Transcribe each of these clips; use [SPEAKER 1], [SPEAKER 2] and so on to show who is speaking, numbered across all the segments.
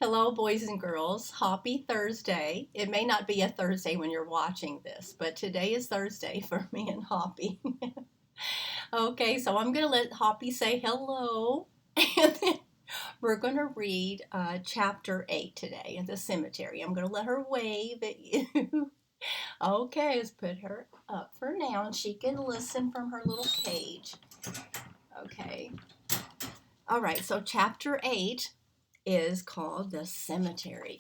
[SPEAKER 1] Hello, boys and girls. Happy Thursday. It may not be a Thursday when you're watching this, but today is Thursday for me and Hoppy. Okay, so I'm going to let Hoppy say hello, and then we're going to read chapter 8 today in the cemetery. I'm going to let her wave at you. Okay, let's put her up for now, and she can listen from her little cage. Okay. All right, so chapter 8 is called The Cemetery.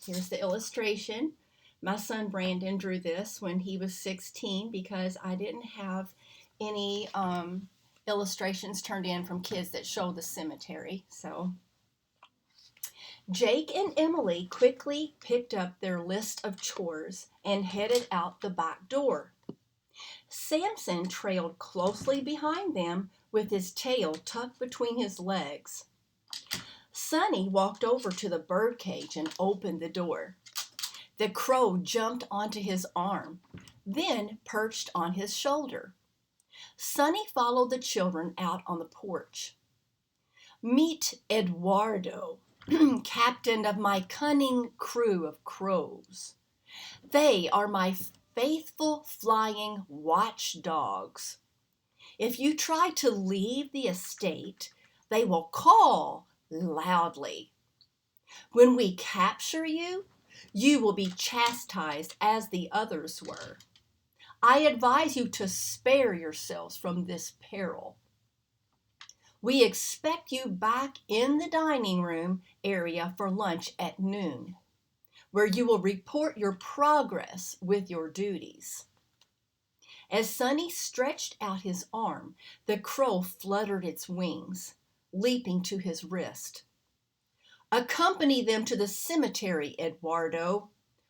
[SPEAKER 1] Here's the illustration. My son Brandon drew this when he was 16 because I didn't have any illustrations turned in from kids that show the cemetery. So Jake and Emily quickly picked up their list of chores and headed out the back door. Samson trailed closely behind them with his tail tucked between his legs. Sonny walked over to the birdcage and opened the door. The crow jumped onto his arm, then perched on his shoulder. Sonny followed the children out on the porch. Meet Eduardo, captain of my cunning crew of crows. They are my faithful flying watchdogs. If you try to leave the estate, they will call loudly. When we capture you, you will be chastised as the others were. I advise you to spare yourselves from this peril. We expect you back in the dining room area for lunch at noon, where you will report your progress with your duties. As Sonny stretched out his arm, the crow fluttered its wings, leaping to his wrist. Accompany them to the cemetery, Eduardo.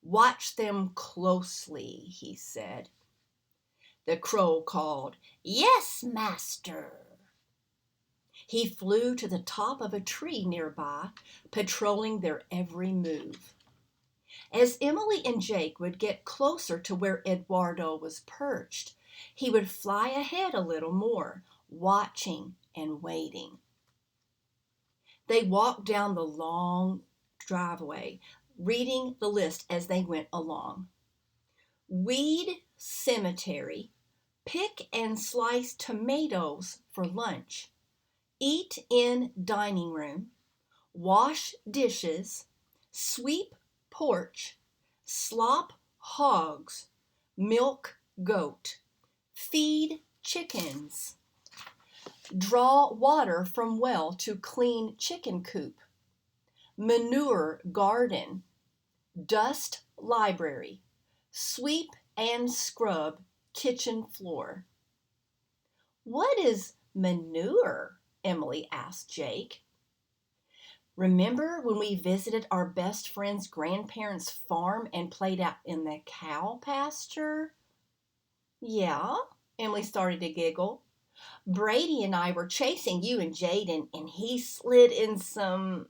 [SPEAKER 1] Watch them closely, he said. The crow called, Yes, master. He flew to the top of a tree nearby, patrolling their every move. As Emily and Jake would get closer to where Eduardo was perched, he would fly ahead a little more, watching and waiting. They walked down the long driveway, reading the list as they went along. Weed cemetery, pick and slice tomatoes for lunch, eat in dining room, wash dishes, sweep porch, slop hogs, milk goat, feed chickens, draw water from well to clean chicken coop, manure garden, dust library, sweep and scrub kitchen floor. What is manure? Emily asked Jake. Remember when we visited our best friend's grandparents' farm and played out in the cow pasture? Yeah, Emily started to giggle. Brady and I were chasing you and Jaden, and he slid in some...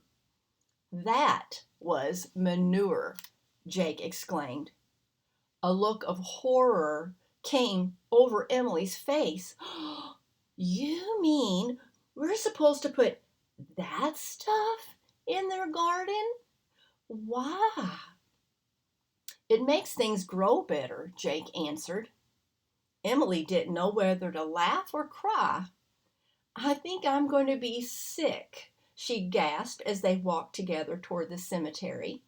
[SPEAKER 1] That was manure, Jake exclaimed. A look of horror came over Emily's face. You mean we're supposed to put that stuff in their garden? Why? It makes things grow better, Jake answered. Emily didn't know whether to laugh or cry. I think I'm going to be sick, she gasped as they walked together toward the cemetery.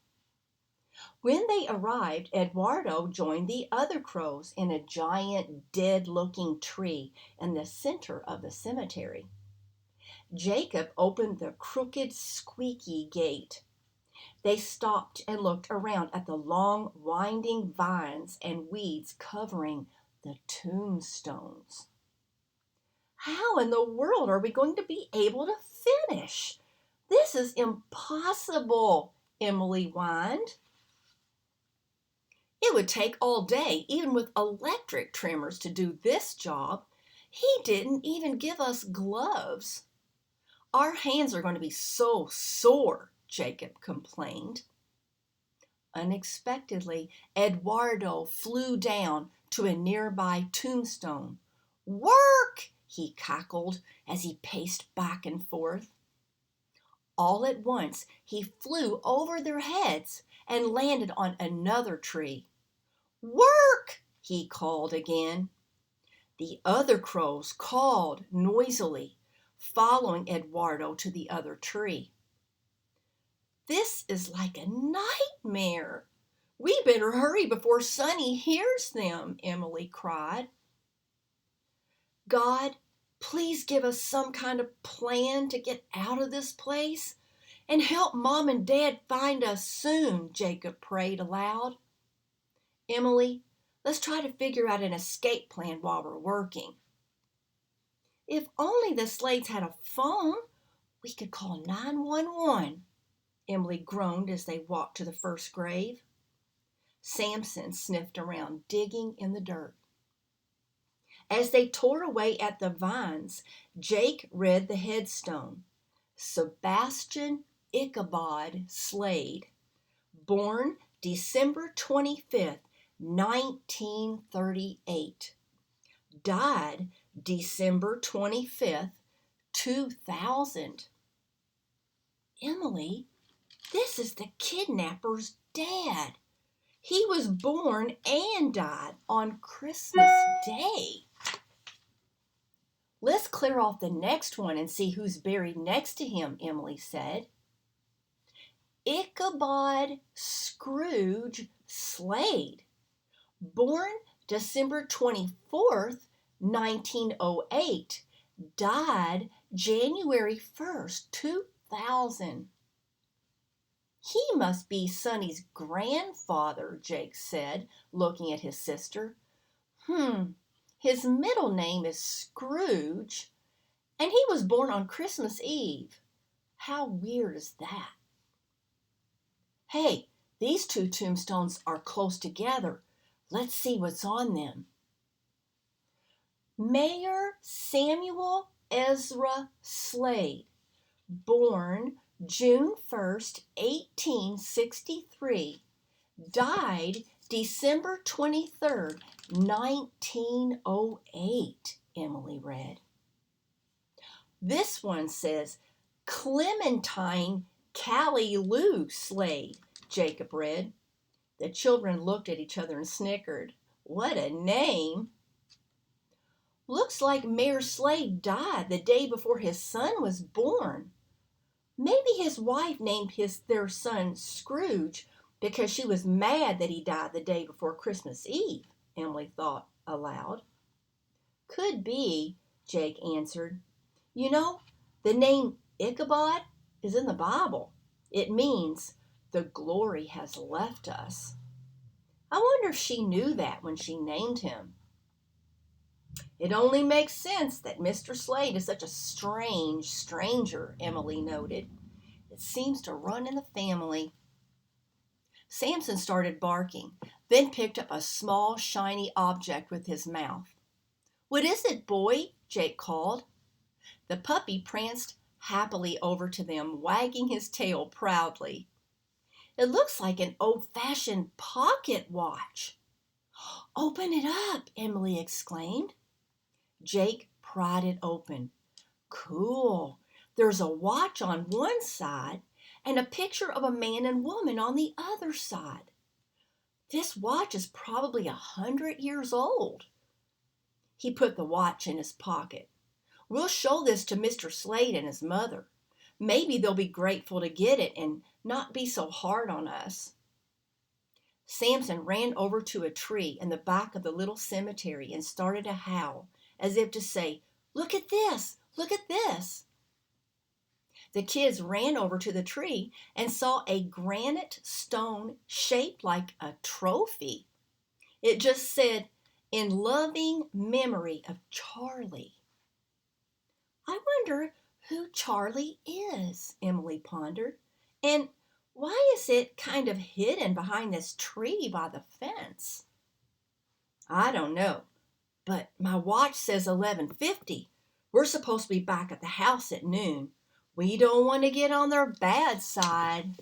[SPEAKER 1] When they arrived, Eduardo joined the other crows in a giant, dead-looking tree in the center of the cemetery. Jacob opened the crooked, squeaky gate. They stopped and looked around at the long, winding vines and weeds covering the tombstones. How in the world are we going to be able to finish? This is impossible, Emily whined. It would take all day, even with electric trimmers, to do this job. He didn't even give us gloves. Our hands are going to be so sore, Jacob complained. Unexpectedly, Eduardo flew down to a nearby tombstone. Work, he cackled as he paced back and forth. All at once, he flew over their heads and landed on another tree. "Work!" he called again. The other crows called noisily, following Eduardo to the other tree. "This is like a nightmare. We better hurry before Sonny hears them," Emily cried. "God, please give us some kind of plan to get out of this place and help Mom and Dad find us soon," Jacob prayed aloud. "Emily, let's try to figure out an escape plan while we're working." "If only the Slades had a phone, we could call 911, Emily groaned as they walked to the first grave. Samson sniffed around, digging in the dirt. As they tore away at the vines, Jake read the headstone. Sebastian Ichabod Slade, born December 25th, 1938. Died December 25th, 2000. Emily, this is the kidnapper's dad. He was born and died on Christmas Day. "Let's clear off the next one and see who's buried next to him," Emily said. Ichabod Scrooge Slade, born December 24th, 1908, died January 1st, 2000. "He must be Sonny's grandfather," Jake said, looking at his sister. His middle name is Scrooge, and he was born on Christmas Eve. How weird is that?" "Hey, these two tombstones are close together. Let's see what's on them." Mayor Samuel Ezra Slade, born June 1st, 1863, died December 23rd, 1908, Emily read. "This one says Clementine Callie Lou Slade," Jacob read. The children looked at each other and snickered. "What a name!" "Looks like Mayor Slade died the day before his son was born. Maybe his wife named their son Scrooge because she was mad that he died the day before Christmas Eve," Emily thought aloud. "Could be," Jake answered. "You know, the name Ichabod is in the Bible. It means the glory has left us. I wonder if she knew that when she named him." "It only makes sense that Mr. Slade is such a strange stranger," Emily noted. "It seems to run in the family." Samson started barking, then picked up a small, shiny object with his mouth. "What is it, boy?" Jake called. The puppy pranced happily over to them, wagging his tail proudly. "It looks like an old-fashioned pocket watch." "Open it up," Emily exclaimed. Jake pried it open. Cool. There's a watch on one side and a picture of a man and woman on the other side. This watch is probably 100 years old. He put the watch in his pocket. "We'll show this to Mr. Slade and his mother. Maybe they'll be grateful to get it and not be so hard on us." Samson ran over to a tree in the back of the little cemetery and started to howl, as if to say, "Look at this! Look at this!" The kids ran over to the tree and saw a granite stone shaped like a trophy. It just said, "In loving memory of Charlie." "I wonder who Charlie is," Emily pondered. "And why is it kind of hidden behind this tree by the fence?" "I don't know, but my watch says 11:50. We're supposed to be back at the house at noon. We don't want to get on their bad side."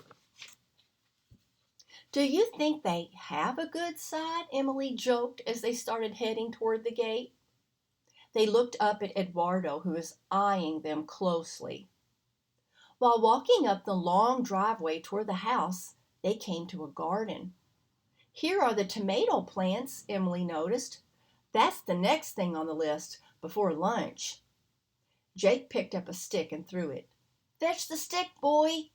[SPEAKER 1] "Do you think they have a good side?" Emily joked as they started heading toward the gate. They looked up at Eduardo, who was eyeing them closely. While walking up the long driveway toward the house, they came to a garden. Here are the tomato plants, Emily noticed. That's the next thing on the list before lunch. Jake picked up a stick and threw it. Fetch the stick, boy!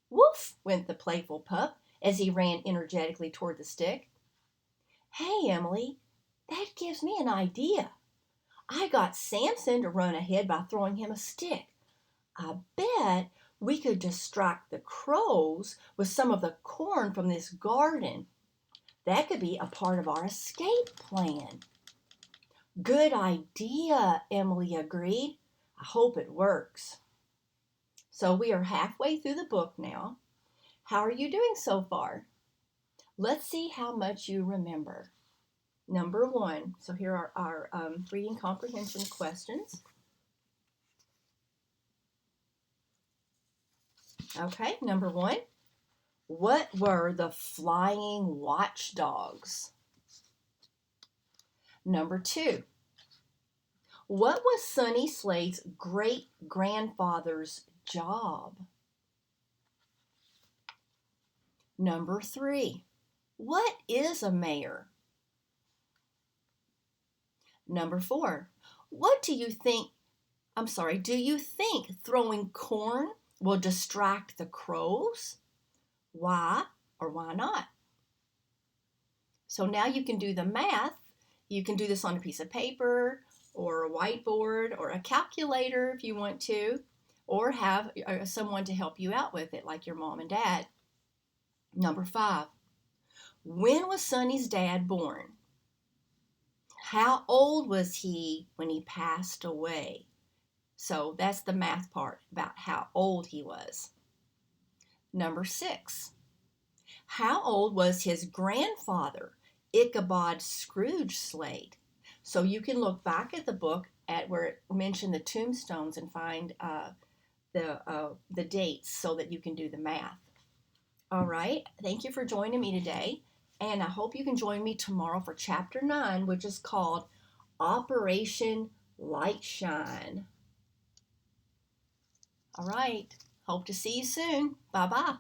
[SPEAKER 1] Woof! Went the playful pup as he ran energetically toward the stick. Hey, Emily, that gives me an idea. I got Samson to run ahead by throwing him a stick. I bet we could distract the crows with some of the corn from this garden. That could be a part of our escape plan. Good idea, Emily agreed. I hope it works. So we are halfway through the book now. How are you doing so far? Let's see how much you remember. Number 1. So here are our reading comprehension questions. Okay, number 1. What were the flying watchdogs? Number 2. What was Sonny Slade's great-grandfather's job? Number 3. What is a mayor? Number 4. Do you think throwing corn will distract the crows? Why or why not? So now you can do the math. You can do this on a piece of paper or a whiteboard or a calculator if you want to, or have someone to help you out with it, like your mom and dad. Number 5. When was Sonny's dad born? How old was he when he passed away? So that's the math part about how old he was. Number 6. How old was his grandfather, Ichabod Scrooge Slade? So you can look back at the book at where it mentioned the tombstones and find the dates so that you can do the math. All right. Thank you for joining me today. And I hope you can join me tomorrow for Chapter 9, which is called Operation Lightshine. All right. Hope to see you soon. Bye-bye.